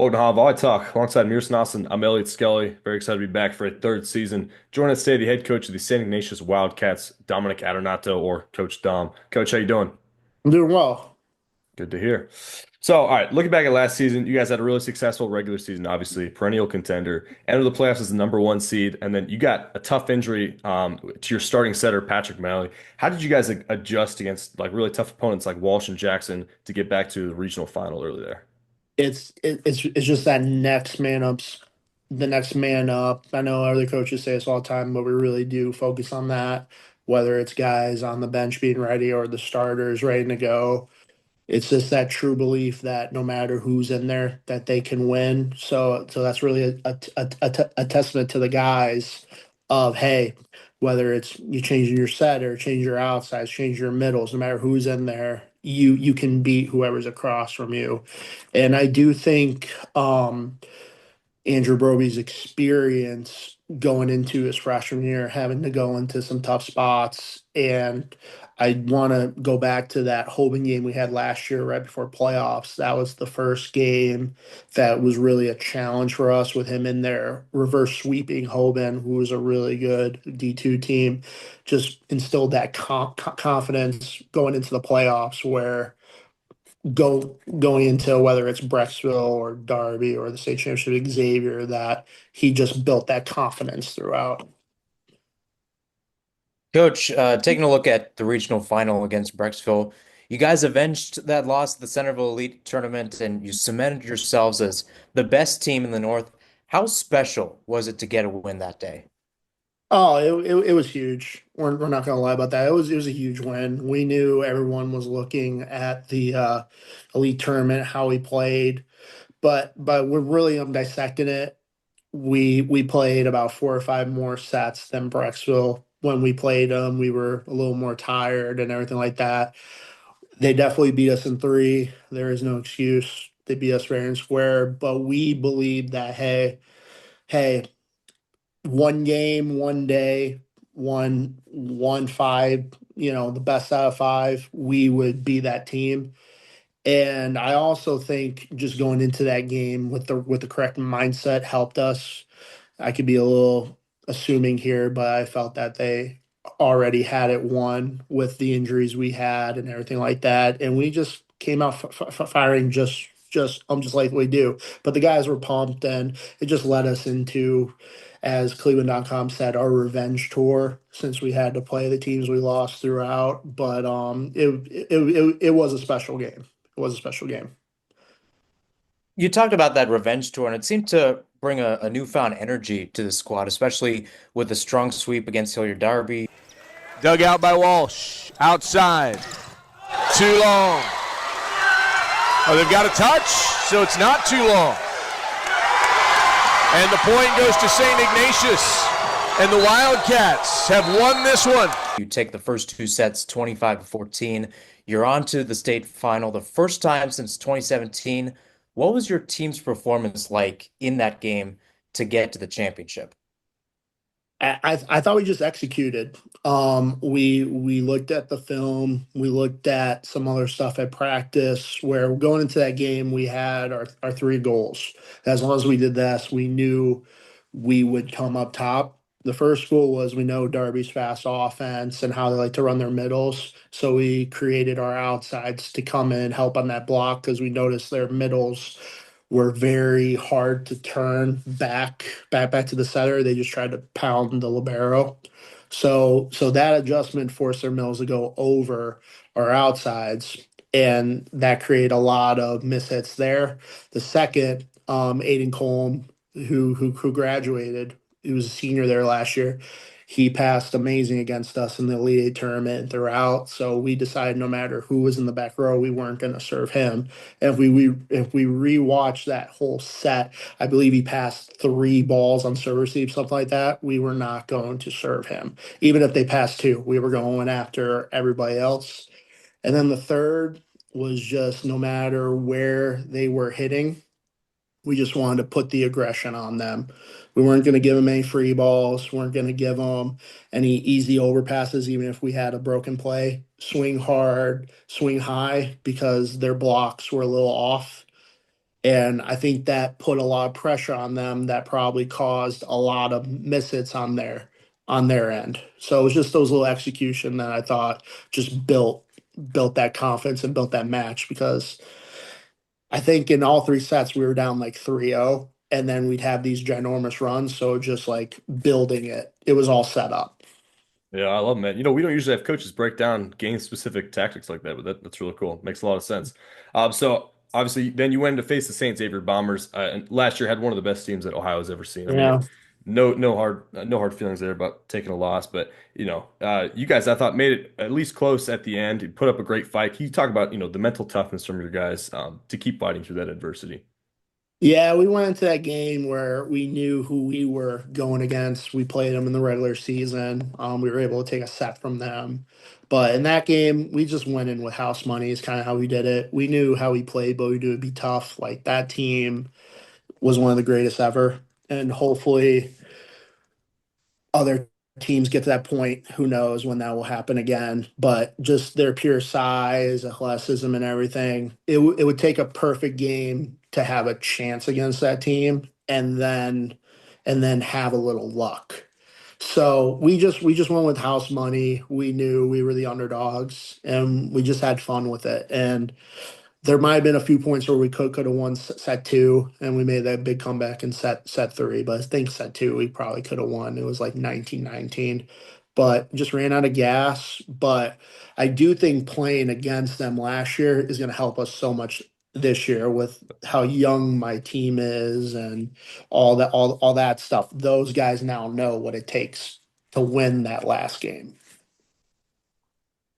Welcome to VollyTalk. Alongside Mears Nelson, I'm Elliot Skelly. Very excited to be back for a third season. Joining us today, the head coach of the St. Ignatius Wildcats, Dominick Adornato, or Coach Dom. Coach, how you doing? I'm doing well. Good to hear. So, all right, looking back at last season, you guys had a really successful regular season, obviously, perennial contender. Entered the playoffs as the number one seed, and then you got a tough injury to your starting setter, Patrick Malley. How did you guys adjust against like really tough opponents like Walsh and Jackson to get back to the regional final early there? It's just that next man up's the next man up. I know other coaches say this all the time, but we really do focus on that. Whether it's guys on the bench being ready or the starters ready to go, it's just that true belief that no matter who's in there, that they can win. So that's really a testament to the guys of hey, whether it's you changing your set or change your outsides, change your middles, no matter who's in there, you can beat whoever's across from you. And I do think Andrew Broby's experience going into his freshman year, having to go into some tough spots. And I want to go back to that Hoban game we had last year, right before playoffs. That was the first game that was really a challenge for us with him in there, reverse sweeping Hoban, who was a really good D2 team. Just instilled that confidence going into the playoffs where going into whether it's Brecksville or Darby or the state championship Xavier that he just built that confidence throughout. Coach, taking a look at the regional final against Brecksville, you guys avenged that loss at the Centerville Elite Tournament and you cemented yourselves as the best team in the North. How special was it to get a win that day? Oh, it was huge. We're not gonna lie about that. It was a huge win. We knew everyone was looking at the elite tournament, how we played, but we're really dissecting it. We played about four or five more sets than Brecksville. When we played them, we were a little more tired and everything like that. They definitely beat us in three. There is no excuse. They beat us fair and square. But we believe that hey, one game, one day, one five, the best out of five, we would be that team. And I also think just going into that game with the correct mindset helped us. I could be a little assuming here, but I felt that they already had it won with the injuries we had and everything like that, and we just came out firing just like we do. But the guys were pumped, and it just led us into, as Cleveland.com said, our revenge tour since we had to play the teams we lost throughout. But it was a special game. It was a special game. You talked about that revenge tour, and it seemed to bring a newfound energy to the squad, especially with the strong sweep against Hilliard Darby. Dug out by Walsh. Outside. Too long. Oh, they've got a touch, so it's not too long. And the point goes to St. Ignatius. And the Wildcats have won this one. You take the first two sets, 25-14. You're on to the state final, the first time since 2017. What was your team's performance like in that game to get to the championship? I thought we just executed. We looked at the film, we looked at some other stuff at practice. Where going into that game, we had our three goals. As long as we did this, we knew we would come up top. The first goal was we know Darby's fast offense and how they like to run their middles, so we created our outsides to come in and help on that block because we noticed their middles were very hard to turn back to the center. They just tried to pound the libero. So that adjustment forced their mills to go over our outsides, and that created a lot of mishits there. The second, Aiden Colm, who graduated, he was a senior there last year. He passed amazing against us in the Elite Eight tournament and throughout. So we decided no matter who was in the back row, we weren't going to serve him. And if we rewatch that whole set, I believe he passed three balls on serve receive, something like that. We were not going to serve him. Even if they passed two, we were going after everybody else. And then the third was just no matter where they were hitting, we just wanted to put the aggression on them. We weren't going to give them any free balls. weren't going to give them any easy overpasses, even if we had a broken play. Swing hard, swing high, because their blocks were a little off. And I think that put a lot of pressure on them that probably caused a lot of mishits on their end. So it was just those little execution that I thought just built that confidence and built that match because I think in all three sets we were down like 3-0 and then we'd have these ginormous runs. So just like building it, it was all set up. Yeah, I love them, man. We don't usually have coaches break down game-specific tactics like that, but that's really cool. Makes a lot of sense. So obviously, then you went to face the St. Xavier Bombers, and last year had one of the best teams that Ohio's ever seen. I mean, Yeah. no hard feelings there about taking a loss, but you guys I thought made it at least close at the end. You put up a great fight. Can you talk about the mental toughness from your guys to keep fighting through that adversity? Yeah, we went into that game where we knew who we were going against. We played them in the regular season. We were able to take a set from them. But in that game, we just went in with house money is kind of how we did it. We knew how we played, but we knew it'd be tough. Like that team was one of the greatest ever. And hopefully other teams get to that point. Who knows when that will happen again? But just their pure size, athleticism, and everything, it would take a perfect game to have a chance against that team, and then have a little luck. So we just went with house money. We knew we were the underdogs, and we just had fun with it. And there might have been a few points where we could have won set two, and we made that big comeback in set three. But I think set two we probably could have won. It was like 19-19, but just ran out of gas. But I do think playing against them last year is going to help us so much this year with how young my team is and all that stuff. Those guys now know what it takes to win that last game.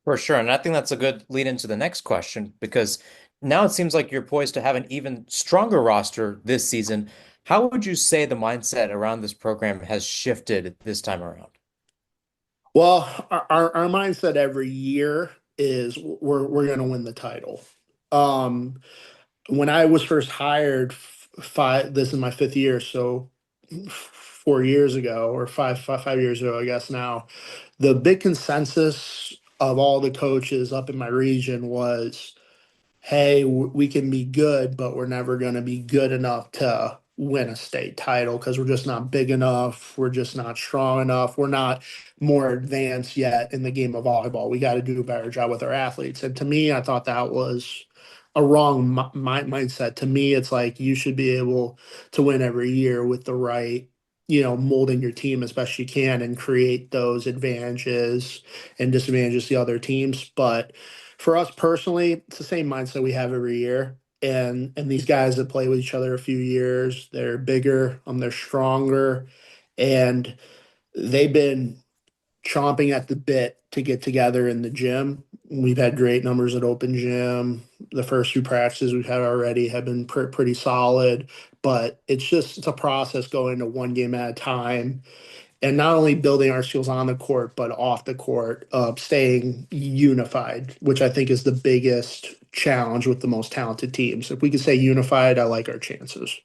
For sure. And I think that's a good lead into the next question because now it seems like you're poised to have an even stronger roster this season. How would you say the mindset around this program has shifted this time around? Well, our mindset every year is we're going to win the title. Um, when I was first hired, this is my fifth year, so 4 years ago or 5 years ago, I guess now, the big consensus of all the coaches up in my region was hey, we can be good, but we're never going to be good enough to win a state title because we're just not big enough. We're just not strong enough. We're not more advanced yet in the game of volleyball. We got to do a better job with our athletes. And to me, I thought that was a wrong mindset. To me, it's like you should be able to win every year with the right, molding your team as best you can and create those advantages and disadvantages to the other teams. But for us personally, it's the same mindset we have every year. And these guys that play with each other a few years, they're bigger, they're stronger, and they've been chomping at the bit to get together in the gym. We've had great numbers at open gym. The first few practices we've had already have been pretty solid, but it's a process going to one game at a time and not only building our skills on the court but off the court, staying unified, which I think is the biggest challenge with the most talented teams. If we can stay unified, I like our chances.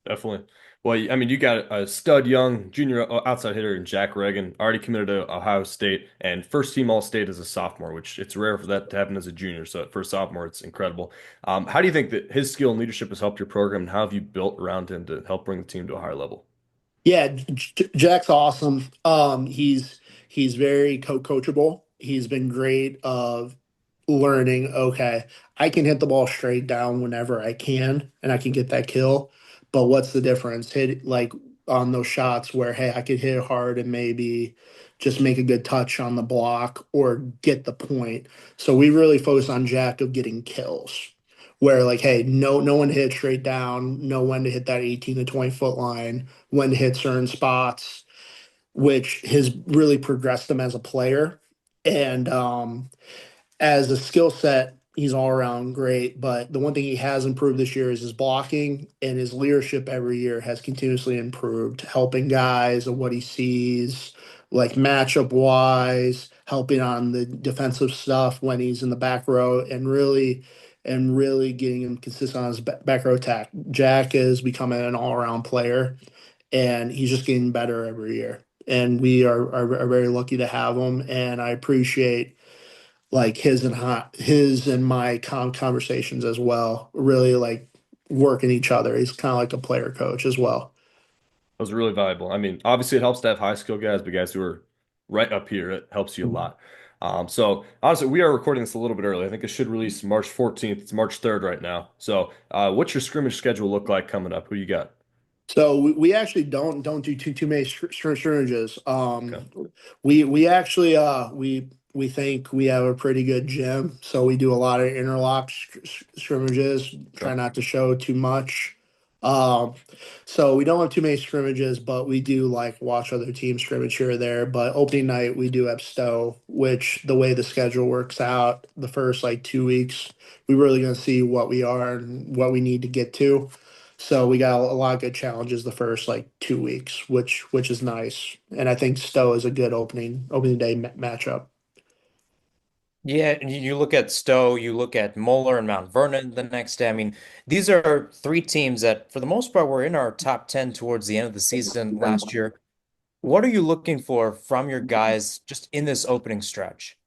Definitely. Well, I mean, you got a stud young junior outside hitter in Jack Reagan, already committed to Ohio State, and first team All State as a sophomore, which it's rare for that to happen as a junior. So for a sophomore, it's incredible. How do you think that his skill and leadership has helped your program, and how have you built around him to help bring the team to a higher level? Yeah, Jack's awesome. He's very coachable. He's been great of learning. Okay, I can hit the ball straight down whenever I can, and I can get that kill. But what's the difference? Hit like on those shots where hey, I could hit it hard and maybe just make a good touch on the block or get the point. So we really focus on Jack of getting kills. Where like, hey, no one to hit straight down, know when to hit that 18 to 20 foot line, when to hit certain spots, which has really progressed him as a player. And as a skill set, he's all around great. But the one thing he has improved this year is his blocking, and his leadership every year has continuously improved, helping guys and what he sees, like matchup wise, helping on the defensive stuff when he's in the back row, and really getting him consistent on his back row attack. Jack is becoming an all around player, and he's just getting better every year. And we are very lucky to have him. And I appreciate like his and my conversations as well. Really like working each other. He's kind of like a player coach as well. Those are really valuable. I mean, obviously it helps to have high skill guys, but guys who are right up here, it helps you a lot. So honestly, we are recording this a little bit early. I think it should release March 14th. It's March 3rd right now. So what's your scrimmage schedule look like coming up? Who you got? So we actually don't do too many scrimmages. Okay. We actually we think we have a pretty good gym, so we do a lot of interlock scrimmages. Try Okay. not to show too much. Um, so we don't have too many scrimmages, but we do like watch other teams scrimmage here or there. But opening night we do have Stowe, which the way the schedule works out, the first like 2 weeks, we really gonna see what we are and what we need to get to. So we got a lot of good challenges the first like 2 weeks, which is nice, and I think Stowe is a good opening day matchup. Yeah, and you look at Stowe, you look at Moeller and Mount Vernon the next day. I mean, these are three teams that, for the most part, were in our top 10 towards the end of the season last year. What are you looking for from your guys just in this opening stretch?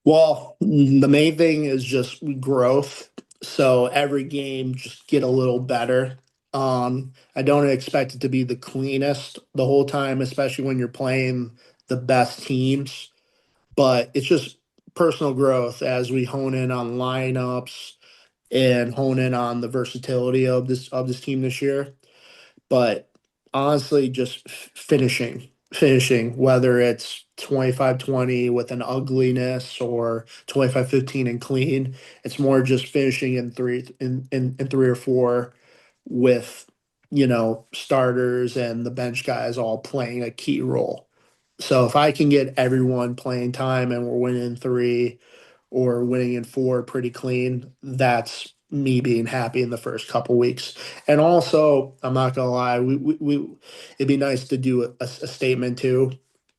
Well, the main thing is just growth. So every game just get a little better. I don't expect it to be the cleanest the whole time, especially when you're playing the best teams. But it's just personal growth as we hone in on lineups and hone in on the versatility of this team this year. But honestly, just finishing, whether it's 25-20 with an ugliness or 25-15 and clean, it's more just finishing in three or four with starters and the bench guys all playing a key role. So if I can get everyone playing time and we're winning three or winning in four pretty clean, that's me being happy in the first couple weeks. And also, I'm not gonna lie, it'd be nice to do a statement too.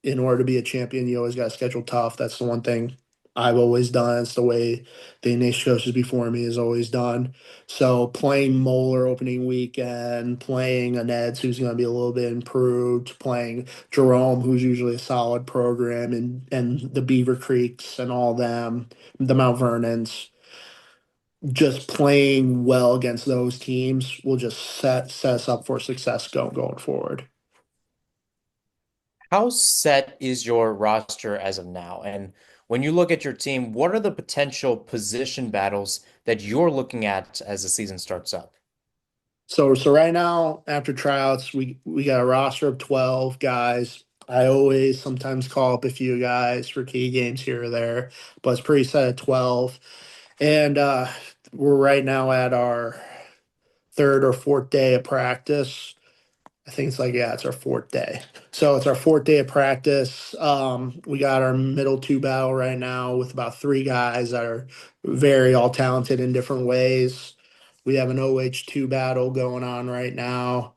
In order to be a champion, you always got to schedule tough. That's the one thing I've always done. It's the way the Ignatius coaches before me has always done. So playing Moeller opening weekend, playing a Neds who's going to be a little bit improved, playing Jerome who's usually a solid program, and the Beaver Creeks and all them, the Mount Vernons, just playing well against those teams will just set us up for success going forward. How set is your roster as of now? And when you look at your team, what are the potential position battles that you're looking at as the season starts up? So right now, after tryouts, we got a roster of 12 guys. I always sometimes call up a few guys for key games here or there, but it's pretty set at 12. And we're right now at our third or fourth day of practice. I think it's like, yeah, it's our fourth day. So it's our fourth day of practice. We got our middle two battle right now with about three guys that are very all talented in different ways. We have an OH2 battle going on right now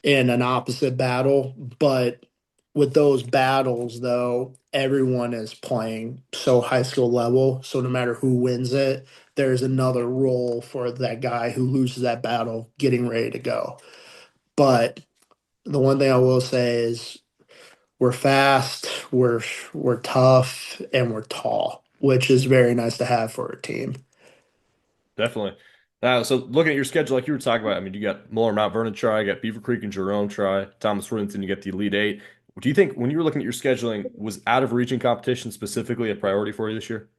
and an opposite battle. But with those battles, though, everyone is playing so high school level. So no matter who wins it, there's another role for that guy who loses that battle getting ready to go. But the one thing I will say is we're fast, we're tough, and we're tall, which is very nice to have for a team. Definitely. So looking at your schedule, like you were talking about, I mean, you got Muller, Mount Vernon try, you got Beaver Creek and Jerome try, Thomas Worthington, you get the Elite Eight. Do you think when you were looking at your scheduling, was out of region competition specifically a priority for you this year?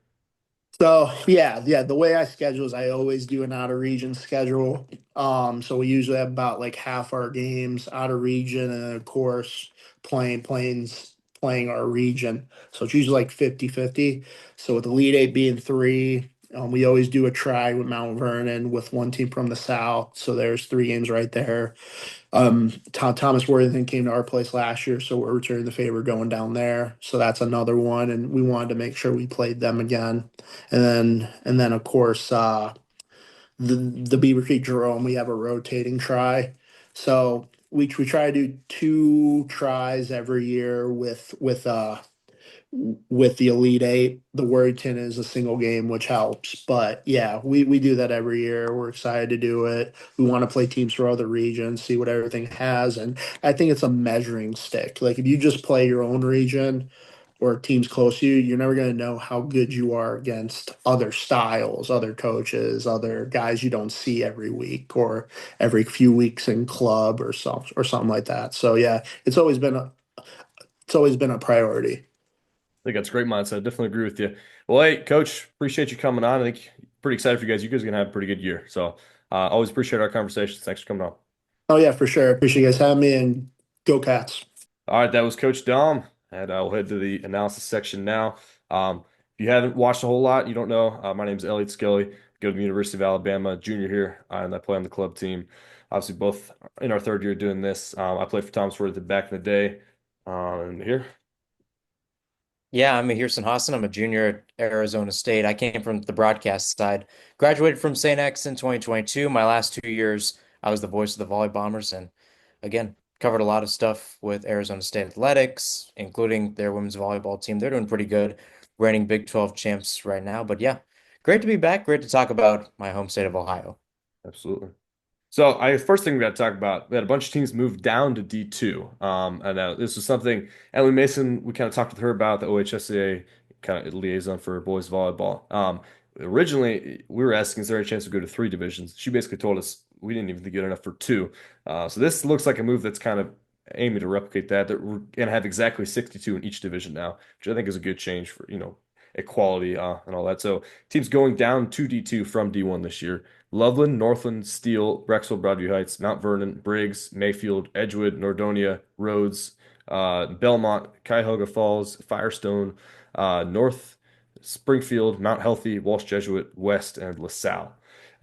So yeah, the way I schedule is I always do an out of region schedule. So we usually have about like half our games out of region, and then of course playing our region. So it's usually like 50-50. So with the lead eight being three, we always do a try with Mount Vernon with one team from the south. So there's three games right there. Thomas Worthington came to our place last year, so we're returning the favor going down there. So that's another one, and we wanted to make sure we played them again. And then of course the Beaver Creek Jerome, we have a rotating try. So we try to do two tries every year with the Elite Eight. The Worthington is a single game, which helps. But yeah, we do that every year. We're excited to do it. We want to play teams from other regions, see what everything has. And I think it's a measuring stick. Like if you just play your own region, or teams close to you, you're never going to know how good you are against other styles, other coaches, other guys you don't see every week or every few weeks in club or something like that. So yeah, it's always been a priority. I think that's a great mindset. Definitely agree with you. Well, hey, Coach, appreciate you coming on. I think pretty excited for you guys. You guys are gonna have a pretty good year. So always appreciate our conversations. Thanks for coming on. Oh yeah, for sure. Appreciate you guys having me and go Cats. All right, that was Coach Dom, and we'll head to the analysis section now. If you haven't watched a whole lot, you don't know. My name is Elliot Skelly. Go to the University of Alabama, junior here, and I play on the club team. Obviously, both in our third year doing this. I played for Thomas Worth back in the day. And here, Yeah, I'm Houston Hassan. I'm a junior at Arizona State. I came from the broadcast side. Graduated from St. X in 2022. My last 2 years, I was the voice of the Volley Bombers, and again, covered a lot of stuff with Arizona State athletics, including their women's volleyball team. They're doing pretty good, reigning Big 12 champs right now. But yeah, great to be back. Great to talk about my home state of Ohio. absolutely. So I first thing we got to talk about, we had a bunch of teams move down to D2. And this was something Emily Mason, we kind of talked with her about the OHSAA kind of liaison for boys volleyball. Originally, we were asking, is there a chance to go to three divisions? She basically told us we didn't even think good enough for two. So this looks like a move that's kind of aiming to replicate that. That we're going to have exactly 62 in each division now, which I think is a good change for, equality and all that. So teams going down to D2 from D1 this year. Loveland, Northland, Steele, Brexville, Broadview Heights, Mount Vernon, Briggs, Mayfield, Edgewood, Nordonia, Rhodes, Belmont, Cuyahoga Falls, Firestone, North Springfield, Mount Healthy, Walsh Jesuit, West, and LaSalle.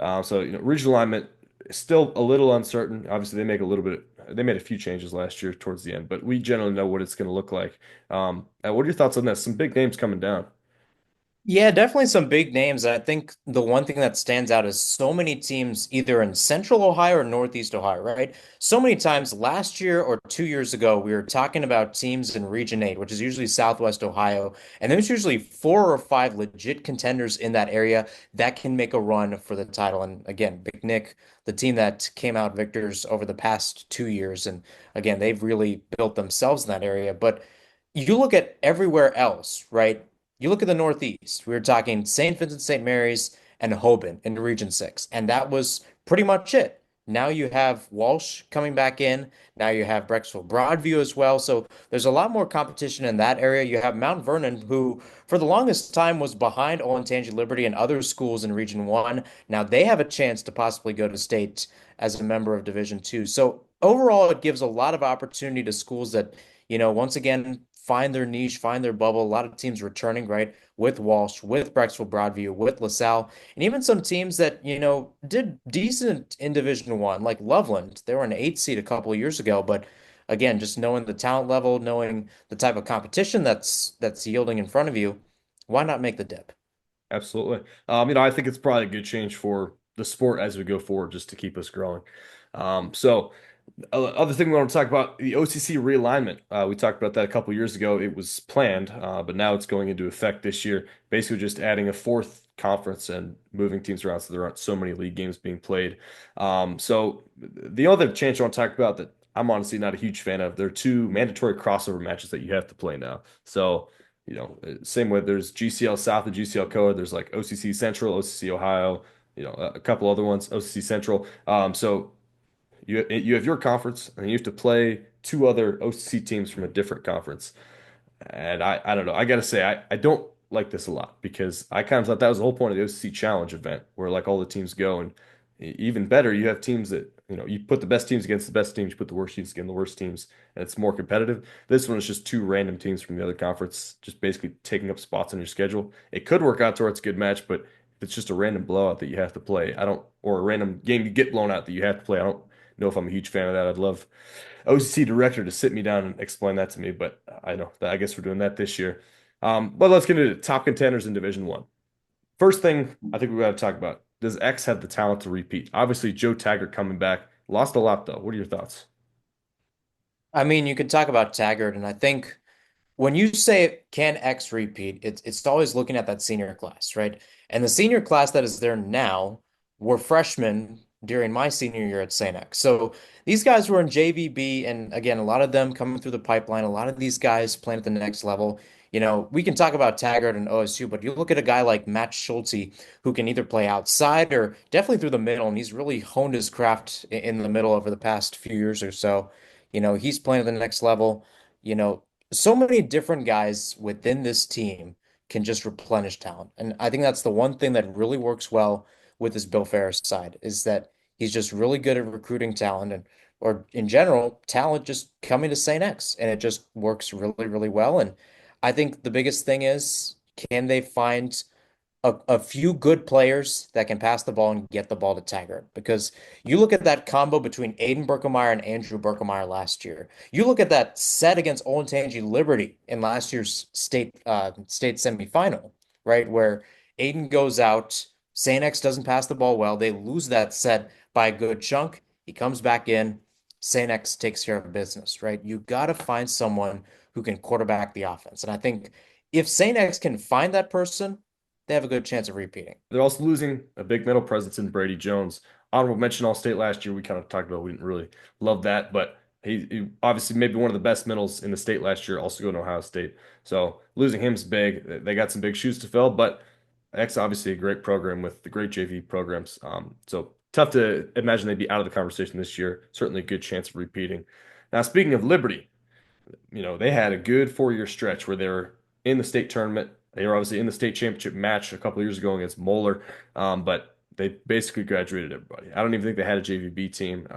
Regional alignment is still a little uncertain. Obviously, they made a few changes last year towards the end, but we generally know what it's going to look like. What are your thoughts on this? Some big names coming down. Yeah, definitely some big names. I think the one thing that stands out is so many teams either in Central Ohio or Northeast Ohio, right? So many times last year or 2 years ago, we were talking about teams in Region 8, which is usually Southwest Ohio, and there's usually 4 or 5 legit contenders in that area that can make a run for the title. And again, Big Nick, the team that came out victors over the past 2 years, and again, they've really built themselves in that area. But you look at everywhere else, right? You look at the Northeast. We were talking St. Vincent, St. Mary's, and Hoban in Region 6, and that was pretty much it. Now you have Walsh coming back in. Now you have Brexville Broadview as well. So there's a lot more competition in that area. You have Mount Vernon, who for the longest time was behind Olentangy Liberty and other schools in Region 1. Now they have a chance to possibly go to state as a member of Division 2. So overall, it gives a lot of opportunity to schools that, once again, find their niche, find their bubble. A lot of teams returning, right? With Walsh, with Brexville Broadview, with LaSalle, and even some teams that, did decent in Division One, like Loveland. They were an 8 seed a couple of years ago, but again, just knowing the talent level, knowing the type of competition that's yielding in front of you, why not make the dip? Absolutely. I think it's probably a good change for the sport as we go forward, just to keep us growing. So other thing we want to talk about, the OCC realignment. We talked about that a couple years ago. It was planned, but now it's going into effect this year. Basically, just adding a fourth conference and moving teams around so there aren't so many league games being played. So the other change I want to talk about that I'm honestly not a huge fan of, there are two mandatory crossover matches that you have to play now. So, same way there's GCL South and GCL Coa. There's like OCC Central, OCC Ohio, a couple other ones, OCC Central. So you have your conference, and you have to play two other OCC teams from a different conference. And I don't know. I gotta say, I don't like this a lot because I kind of thought that was the whole point of the OCC Challenge event, where like all the teams go, and even better, you have teams that, you put the best teams against the best teams, you put the worst teams against the worst teams, and it's more competitive. This one is just two random teams from the other conference, just basically taking up spots on your schedule. It could work out to where it's a good match, but if it's just a random blowout that you have to play, I don't, or a random game you get blown out that you have to play, I don't know if I'm a huge fan of that. I'd love OCC director to sit me down and explain that to me, but I know that I guess we're doing that this year. But let's get into top contenders in Division One. First thing I think we got to talk about: does X have the talent to repeat? Obviously, Joe Taggart coming back, lost a lot though. What are your thoughts? I mean, you could talk about Taggart, and I think when you say can X repeat, it's always looking at that senior class, right? And the senior class that is there now were freshmen during my senior year at St. X. So these guys were in JVB, and again, a lot of them coming through the pipeline, a lot of these guys playing at the next level. We can talk about Taggart and OSU, but you look at a guy like Matt Schulte, who can either play outside or definitely through the middle, and he's really honed his craft in the middle over the past few years or so. He's playing at the next level. You know, so many different guys within this team can just replenish talent. And I think that's the one thing that really works well with this Bill Ferris side is that he's just really good at recruiting talent and or in general, talent just coming to St. X and it just works really, really well. And I think the biggest thing is can they find a few good players that can pass the ball and get the ball to Taggart. Because you look at that combo between Aiden Berkemeyer and Andrew Berkemeyer last year. You look at that set against Olentangy Liberty in last year's state semifinal, right? Where Aiden goes out, St. X doesn't pass the ball well. They lose that set by a good chunk. He comes back in. St. X takes care of business, right? You got to find someone who can quarterback the offense. And I think if St. X can find that person, they have a good chance of repeating. They're also losing a big middle presence in Brady Jones. Honorable mention All State last year. We kind of talked about we didn't really love that, but he obviously maybe one of the best middles in the state last year. Also going to Ohio State, so losing him's big. They got some big shoes to fill, but X obviously a great program with the great JV programs. So tough to imagine they'd be out of the conversation this year. Certainly a good chance of repeating. Now speaking of Liberty, they had a good 4 year stretch where they were in the state tournament. They were obviously in the state championship match a couple of years ago against Moeller, but they basically graduated everybody. I don't even think they had a JVB team.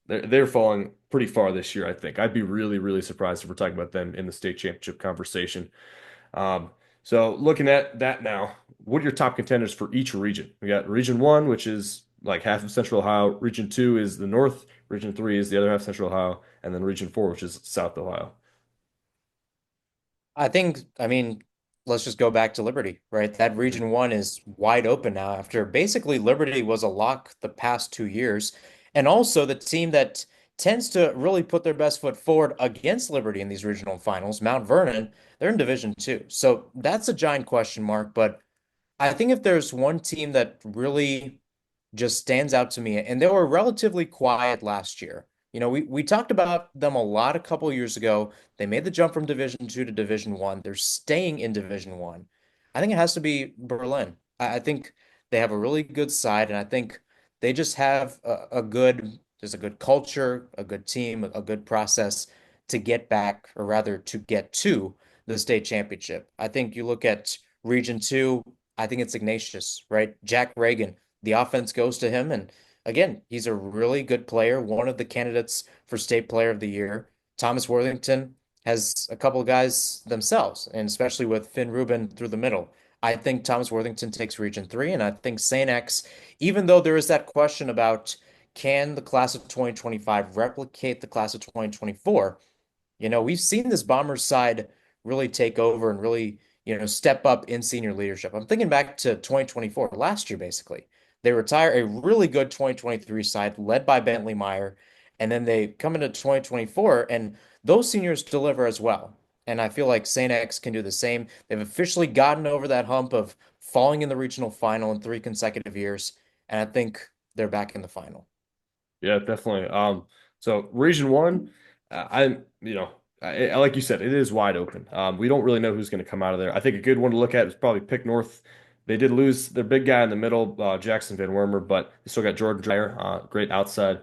They're falling pretty far this year, I think. I'd be really, really surprised if we're talking about them in the state championship conversation. Um, so looking at that now, what are your top contenders for each region? We got Region 1, which is like half of Central Ohio. Region 2 is the North. Region 3 is the other half of Central Ohio. And then Region 4, which is South Ohio. I mean, let's just go back to Liberty, right? That Region 1 is wide open now after basically Liberty was a lock the past 2 years. And also the team that tends to really put their best foot forward against Liberty in these regional finals, Mount Vernon, they're in Division 2. So that's a giant question mark. But I think if there's one team that really just stands out to me, and they were relatively quiet last year. We talked about them a lot a couple years ago. They made the jump from Division 2 to Division 1. They're staying in Division 1. I think it has to be Berlin. I think they have a really good side, and I think they just have there's a good culture, a good team, a good process to get back, or rather to get to the state championship. I think you look at Region 2, I think it's Ignatius, right? Jack Reagan, the offense goes to him. And again, he's a really good player, one of the candidates for State Player of the Year. Thomas Worthington has a couple of guys themselves, and especially with Finn Rubin through the middle. I think Thomas Worthington takes Region 3, and I think St. X, even though there is that question about can the class of 2025 replicate the class of 2024, we've seen this Bombers side really take over and really, step up in senior leadership. I'm thinking back to 2024, last year, basically. They retire a really good 2023 side led by Bentley Meyer, and then they come into 2024, and those seniors deliver as well. And I feel like St. X can do the same. They've officially gotten over that hump of falling in the regional final in 3 consecutive years, and I think they're back in the final. Yeah, definitely. So Region 1, I like you said, it is wide open. We don't really know who's going to come out of there. I think a good one to look at is probably Pick North. They did lose their big guy in the middle, Jackson Van Wormer, but they still got Jordan Dreyer, great outside.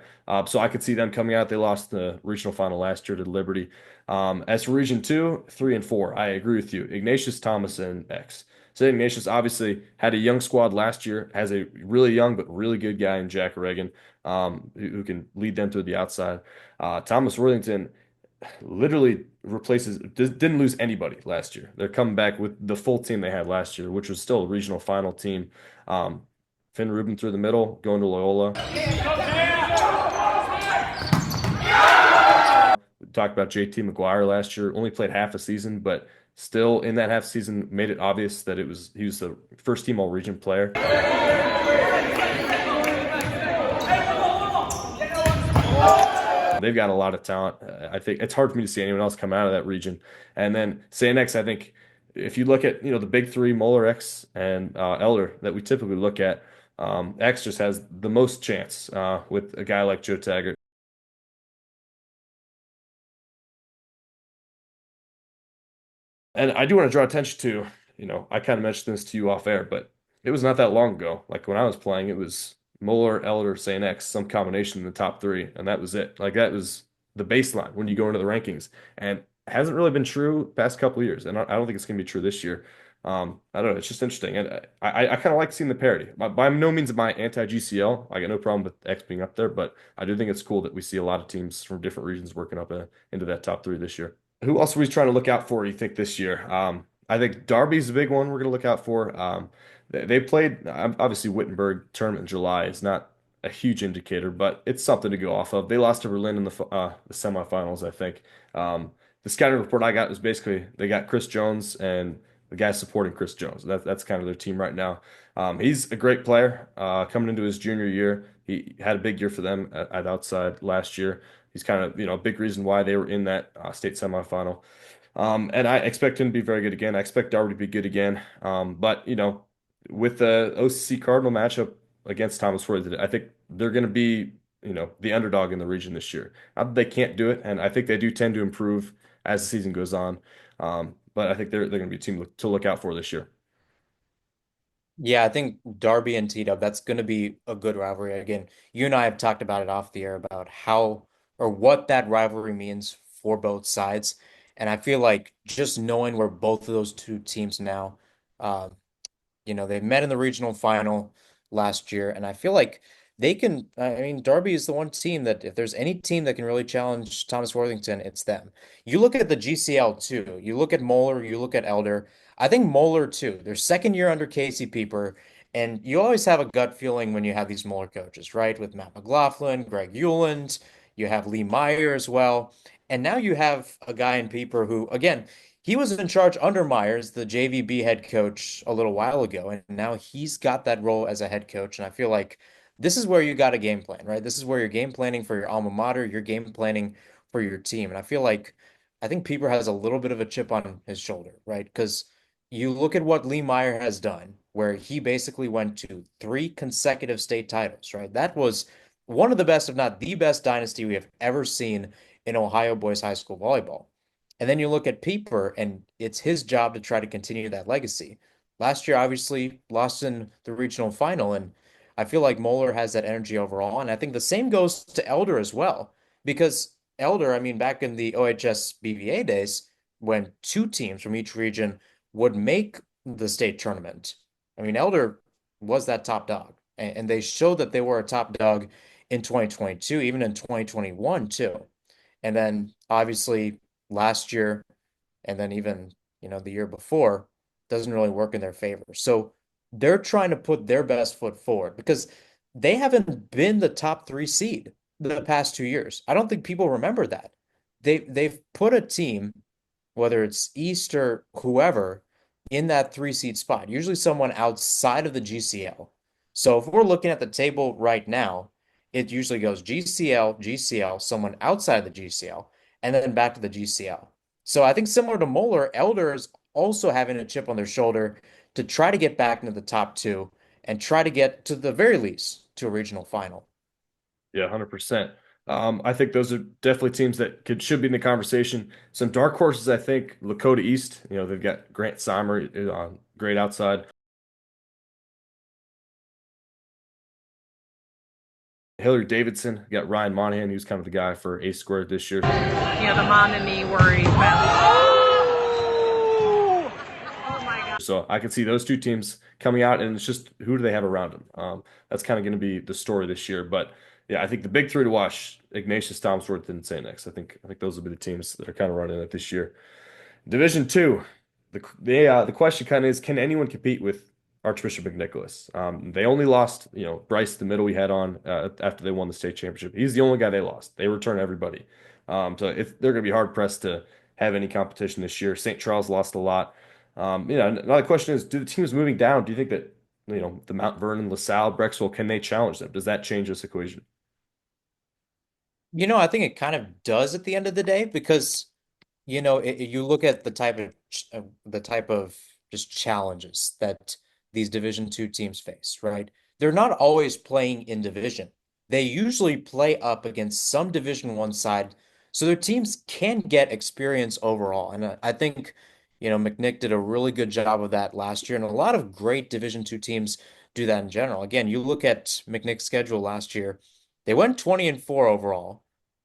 So I could see them coming out. They lost the regional final last year to Liberty. As for Region 2, 3 and 4, I agree with you. Ignatius, Thomas, and X. So Ignatius obviously had a young squad last year, has a really young but really good guy in Jack Reagan, who can lead them through the outside. Thomas Worthington literally didn't lose anybody last year. They're coming back with the full team they had last year, which was still a regional final team. Um, Finn Rubin through the middle, going to Loyola. We talked about JT McGuire last year, only played half a season, but still in that half season made it obvious that he was the first team all region player. They've got a lot of talent. I think it's hard for me to see anyone else come out of that region. And then St. X, I think if you look at the big three, Moeller, X, and Elder that we typically look at, X just has the most chance with a guy like Joe Taggart. And I do want to draw attention to, I kind of mentioned this to you off air, but it was not that long ago. Like when I was playing, it was Moeller, Elder, St. X, some combination in the top three, and that was it. Like that was the baseline when you go into the rankings, and it hasn't really been true past couple of years, and I don't think it's going to be true this year. I don't know. It's just interesting, and I kind of like seeing the parity. By no means am I anti-GCL. I got no problem with X being up there, but I do think it's cool that we see a lot of teams from different regions working up into that top three this year. Who else are we trying to look out for, you think, this year? I think Derby's a big one we're going to look out for. They played, obviously, Wittenberg tournament in July is not a huge indicator, but it's something to go off of. They lost to Berlin in the semifinals, I think. The scouting report I got was basically they got Chris Jones and the guy supporting Chris Jones. That's kind of their team right now. He's a great player coming into his junior year. He had a big year for them at outside last year. He's kind of, a big reason why they were in that state semifinal. And I expect him to be very good again. I expect Darby to be good again. But, with the OCC Cardinal matchup against Thomas Worthy, I think they're going to be, the underdog in the region this year. Not that they can't do it, and I think they do tend to improve as the season goes on. But I think they're going to be a team to look out for this year. Yeah, I think Darby and T-Dub, that's going to be a good rivalry. Again, you and I have talked about it off the air about how or what that rivalry means for both sides. And I feel like just knowing where both of those two teams now, uh, they've met in the regional final last year, and I feel like they can. I mean, Derby is the one team that if there's any team that can really challenge Thomas Worthington, it's them. You look at the GCL too. You look at Moeller, you look at Elder. I think Moeller too. Their second year under Casey Pieper, and you always have a gut feeling when you have these Moeller coaches, right? With Matt McLaughlin, Greg Euland, you have Lee Meyer as well. And now you have a guy in Pieper who, again, he was in charge under Myers, the JVB head coach, a little while ago, and now he's got that role as a head coach. And I feel like this is where you got a game plan, right? This is where you're game planning for your alma mater, you're game planning for your team. And I think Pieper has a little bit of a chip on his shoulder, right? Because you look at what Lee Meyer has done, where he basically went to three consecutive state titles, right? That was one of the best, if not the best dynasty we have ever seen in Ohio boys high school volleyball. And then you look at Pieper, and it's his job to try to continue that legacy. Last year, obviously, lost in the regional final, and I feel like Moeller has that energy overall. And I think the same goes to Elder as well, because Elder, I mean, back in the OHS BVA days, when two teams from each region would make the state tournament, I mean, Elder was that top dog, and they showed that they were a top dog in 2022, even in 2021 too. And then obviously last year and then even, the year before doesn't really work in their favor. So they're trying to put their best foot forward because they haven't been the top three seed the past 2 years. I don't think people remember that. They've put a team, whether it's East or whoever, in that three seed spot, usually someone outside of the GCL. So if we're looking at the table right now, it usually goes GCL, GCL, someone outside of the GCL, and then back to the GCL. So I think similar to Moeller, Elders also having a chip on their shoulder to try to get back into the top two and try to get to the very least to a regional final. Yeah, 100%. I think those are definitely teams that should be in the conversation. Some dark horses, I think, Lakota East, they've got Grant Seimer, great outside. Hillary Davidson, got Ryan Monahan, who's kind of the guy for A squared this year. Yeah, the mom and me worries about. Oh my God. So I can see those two teams coming out, and it's just who do they have around them? That's kind of going to be the story this year. But yeah, I think the big three to watch: Ignatius, Tomsworth, and St. X. I think those will be the teams that are kind of running it this year. Division two, the question kind of is, can anyone compete with Archbishop McNicholas? They only lost, Bryce, the middle we had on after they won the state championship. He's the only guy they lost. They return everybody. So if they're going to be hard pressed to have any competition this year. St. Charles lost a lot. Another question is, do the teams moving down, do you think that, the Mount Vernon, LaSalle, Brecksville, can they challenge them? Does that change this equation? I think it kind of does at the end of the day because you look at the type of just challenges that these Division two teams face, right? They're not always playing in division. They usually play up against some Division one side, so their teams can get experience overall. And I think, McNick did a really good job of that last year, and a lot of great Division two teams do that in general. Again, you look at McNick's schedule last year, they went 20-4 overall.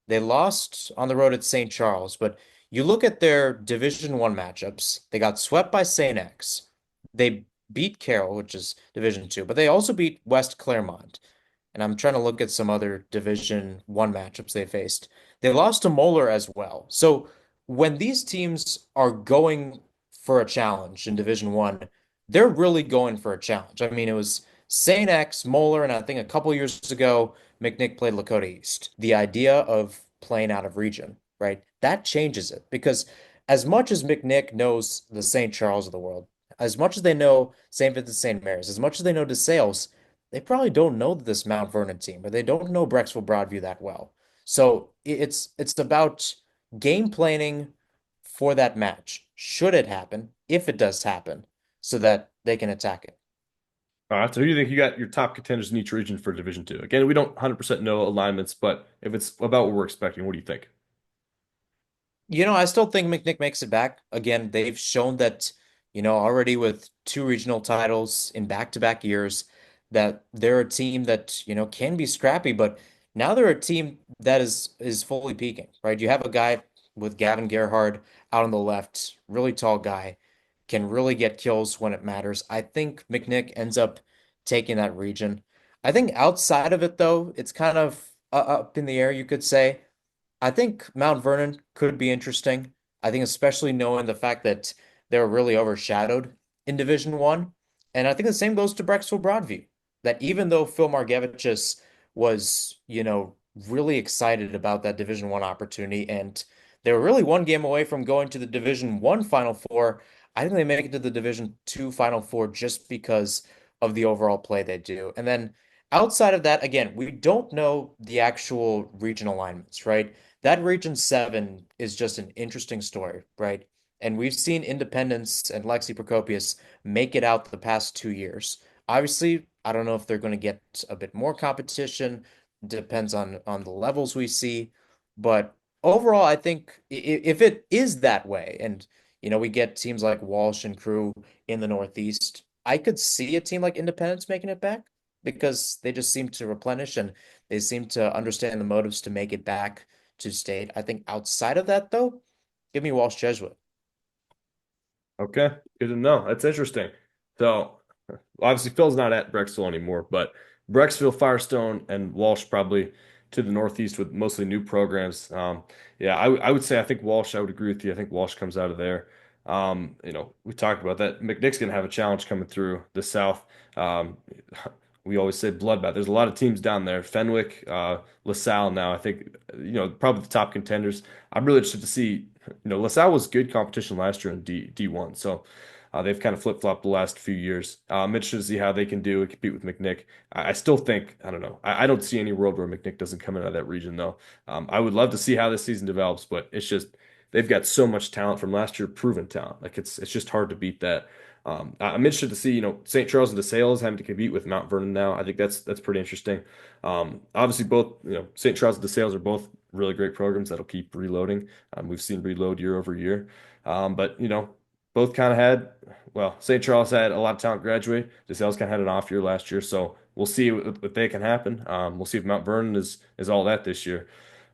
They lost on the road at St. Charles, but you look at their Division one matchups, they got swept by St. X. They beat Carroll, which is Division two, but they also beat West Claremont. And I'm trying to look at some other Division one matchups they faced. They lost to Moeller as well. So when these teams are going for a challenge in Division one, they're really going for a challenge. I mean, it was St. X, Moeller, and I think a couple years ago, McNick played Lakota East. The idea of playing out of region, right? That changes it because as much as McNick knows the St. Charles of the world, as much as they know St. Vincent St. Mary's, as much as they know DeSales, they probably don't know this Mount Vernon team, or they don't know Brecksville Broadview that well. So it's about game planning for that match, should it happen, if it does happen, so that they can attack it. All right, so who do you think you got your top contenders in each region for Division Two? Again, we don't 100% know alignments, but if it's about what we're expecting, what do you think? I still think McNick makes it back. Again, they've shown that, already with two regional titles in back-to-back years, that they're a team that, can be scrappy, but now they're a team that is fully peaking, right? You have a guy with Gavin Gerhard out on the left, really tall guy, can really get kills when it matters. I think McNick ends up taking that region. I think outside of it, though, it's kind of up in the air, you could say. I think Mount Vernon could be interesting. I think especially knowing the fact that they're really overshadowed in Division One. And I think the same goes to Brecksville Broadview. That even though Phil Margevicius was, really excited about that Division One opportunity, and they were really one game away from going to the Division One Final Four, I think they make it to the Division Two Final Four just because of the overall play they do. And then outside of that, again, we don't know the actual region alignments, right? That Region 7 is just an interesting story, right? And we've seen Independence and Lexi Procopius make it out the past 2 years. Obviously, I don't know if they're going to get a bit more competition. Depends on the levels we see. But overall, I think if it is that way, and we get teams like Walsh and Crew in the Northeast, I could see a team like Independence making it back because they just seem to replenish and they seem to understand the motives to make it back to state. I think outside of that, though, give me Walsh Jesuit. Okay, good to know. That's interesting. So obviously Phil's not at Brecksville anymore, but Brecksville, Firestone, and Walsh probably to the Northeast with mostly new programs. Yeah, I would say I think Walsh. I would agree with you. I think Walsh comes out of there. We talked about that. McNick's gonna have a challenge coming through the South. Um, we always say bloodbath. There's a lot of teams down there. Fenwick, LaSalle now. I think probably the top contenders. I'm really interested to see. LaSalle was good competition last year in D1, so they've kind of flip-flopped the last few years. I'm interested to see how they can do and compete with McNick. I still think, I don't know, I don't see any world where McNick doesn't come in out of that region, though. I would love to see how this season develops, but it's just they've got so much talent from last year, proven talent. Like it's just hard to beat that. I'm interested to see, St. Charles and DeSales having to compete with Mount Vernon now. I think that's pretty interesting. Obviously, both, St. Charles and DeSales are both really great programs that'll keep reloading. We've seen reload year over year. But both kind of had, well, St. Charles had a lot of talent graduate. DeSales kind of had an off year last year, so we'll see if they can happen. We'll see if Mount Vernon is all that this year.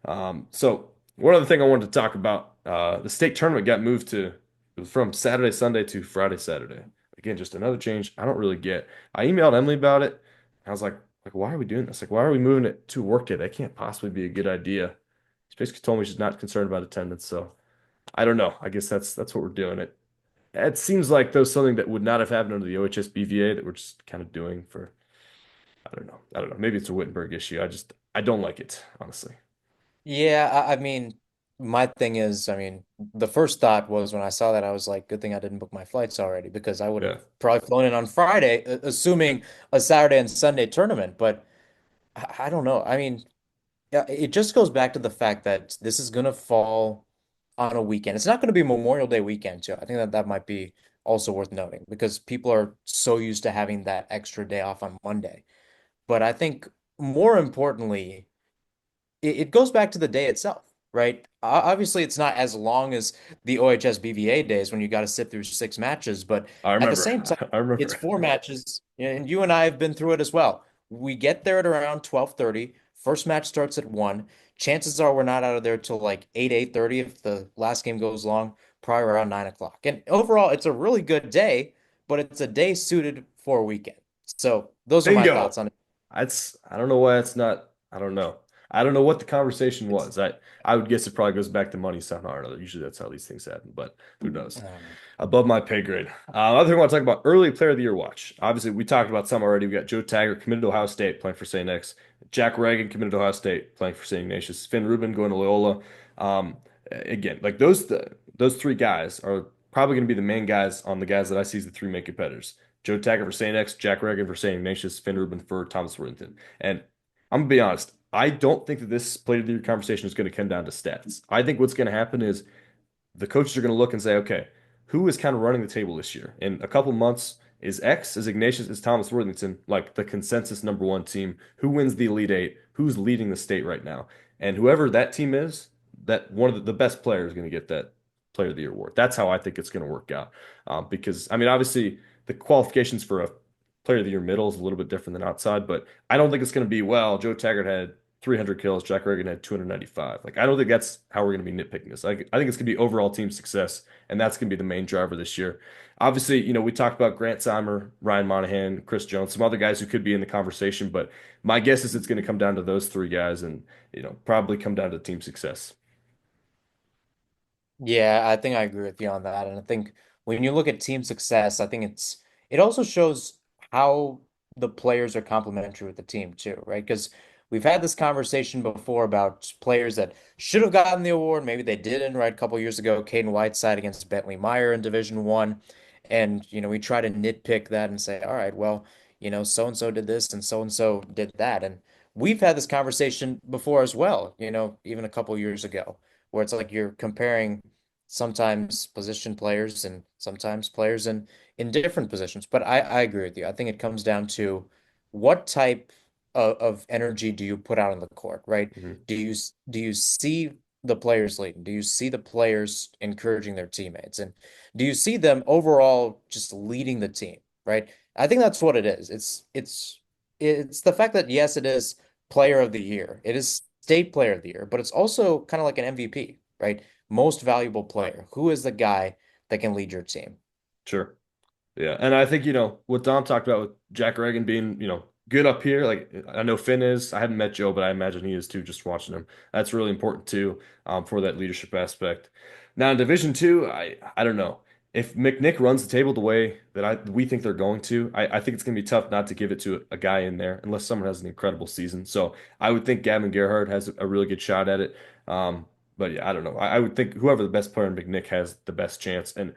So one other thing I wanted to talk about, the state tournament got moved from Saturday, Sunday to Friday, Saturday. Again, just another change I don't really get. I emailed Emily about it. I was like, why are we doing this? Like, why are we moving it to a work day? That can't possibly be a good idea. She basically told me she's not concerned about attendance, so I don't know. I guess that's what we're doing. It seems like though something that would not have happened under the OHS BVA that we're just kind of doing for I don't know. I don't know. Maybe it's a Wittenberg issue. I don't like it, honestly. Yeah, I mean, my thing is, I mean, the first thought was when I saw that, I was like, good thing I didn't book my flights already because I would Yeah. have probably flown in on Friday, assuming a Saturday and Sunday tournament. But I don't know. I mean, yeah, it just goes back to the fact that this is going to fall on a weekend. It's not going to be Memorial Day weekend, too. I think that might be also worth noting because people are so used to having that extra day off on Monday. But I think more importantly, it goes back to the day itself, right? Obviously, it's not as long as the OHS BVA days when you got to sit through 6 matches, but I at the remember. same time, I it's remember. 4 matches, and you and I have been through it as well. We get there at around 12:30. First match starts at 1. Chances are we're not out of there till like 8, 8:30 if the last game goes long, probably around 9 o'clock. And overall, it's a really good day, but it's a day suited for a weekend. So those are my Bingo. thoughts on it. I don't know why it's not. I don't know. I don't know what the conversation It's was. I would guess it probably goes back to money somehow or another. Usually that's how these things happen, but who knows? I don't know. Above my pay grade. Other thing I want to talk about early player of the year watch. Obviously, we talked about some already. We got Joe Taggart committed to Ohio State playing for St. X. Jack Reagan committed to Ohio State playing for St. Ignatius. Finn Rubin going to Loyola. Again, like those three guys are probably going to be the main guys on the guys that I see as the three main competitors. Joe Taggart for St. X, Jack Reagan for St. Ignatius, Finn Rubin for Thomas Worthington. And I'm gonna be honest, I don't think that this player of the year conversation is going to come down to stats. I think what's going to happen is the coaches are going to look and say, okay, who is kind of running the table this year? In a couple months, is X, is Ignatius, is Thomas Worthington like the consensus number one team? Who wins the Elite Eight? Who's leading the state right now? And whoever that team is, that one of the best players is going to get that Player of the Year award. That's how I think it's going to work out. Because I mean, obviously, the qualifications for a Player of the Year middle is a little bit different than outside, but I don't think it's going to be, well, Joe Taggart had 300 kills. Jack Reagan had 295. Like, I don't think that's how we're going to be nitpicking this. I think it's going to be overall team success, and that's going to be the main driver this year. Obviously, we talked about Grant Seimer, Ryan Monahan, Chris Jones, some other guys who could be in the conversation, but my guess is it's going to come down to those three guys and, probably come down to team success. Yeah, I think I agree with you on that. And I think when you look at team success, I think it also shows how the players are complementary with the team too, right? Because we've had this conversation before about players that should have gotten the award, maybe they didn't, right? A couple years ago, Caden Whiteside against Bentley Meyer in Division One. And we try to nitpick that and say, all right, well, so and so did this and so did that. And we've had this conversation before as well, even a couple years ago where it's like you're comparing sometimes position players and sometimes players in different positions. But I agree with you. I think it comes down to what type of energy do you put out on the court, right? Mhm. Do you see the players leading? Do you see the players encouraging their teammates? And do you see them overall just leading the team, right? I think that's what it is. It's the fact that yes, it is player of the year. It is state player of the year, but it's also kind of like an MVP, right? Most valuable player. Who is the guy that can lead your team? Sure. Yeah, and I think, what Dom talked about with Jack Reagan being, good up here. Like I know Finn is. I haven't met Joe, but I imagine he is too, just watching him. That's really important too, for that leadership aspect. Now in Division Two, I don't know. If McNick runs the table the way that we think they're going to, I think it's gonna be tough not to give it to a guy in there unless someone has an incredible season. So I would think Gavin Gerhardt has a really good shot at it. But yeah, I don't know. I would think whoever the best player in McNick has the best chance. And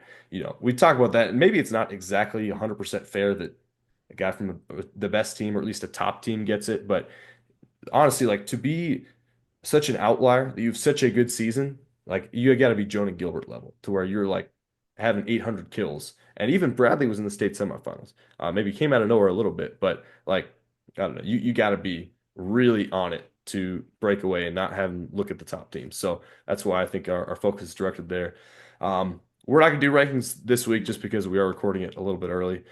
we talk about that, and maybe it's not exactly 100% fair that a guy from the best team or at least a top team gets it. But honestly, like to be such an outlier, that you have such a good season, like you got to be Jonah Gilbert level to where you're like having 800 kills. And even Bradley was in the state semifinals. Maybe came out of nowhere a little bit, but like, I don't know, you got to be really on it to break away and not have them look at the top teams. So that's why I think our focus is directed there. We're not going to do rankings this week just because we are recording it a little bit early.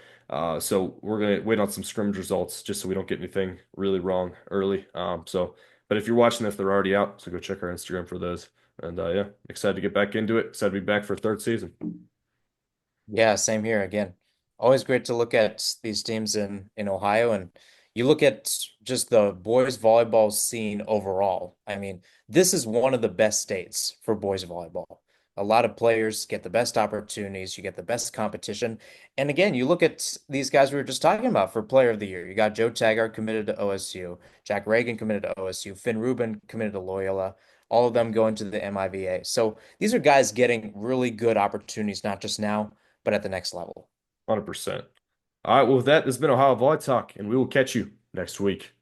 So we're going to wait on some scrimmage results just so we don't get anything really wrong early. But if you're watching this, they're already out. So go check our Instagram for those. And yeah, excited to get back into it. Excited to be back for a third season. Yeah, same here again. Always great to look at these teams in Ohio, and you look at just the boys volleyball scene overall. I mean, this is one of the best states for boys volleyball. A lot of players get the best opportunities, you get the best competition. And again, you look at these guys we were just talking about for player of the year. You got Joe Taggart committed to OSU, Jack Reagan committed to OSU, Finn Rubin committed to Loyola, all of them going to the MIVA. So these are guys getting really good opportunities, not just now but at the next level. 100%. All right. Well, with that, this has been Ohio VollyTalk, and we will catch you next week.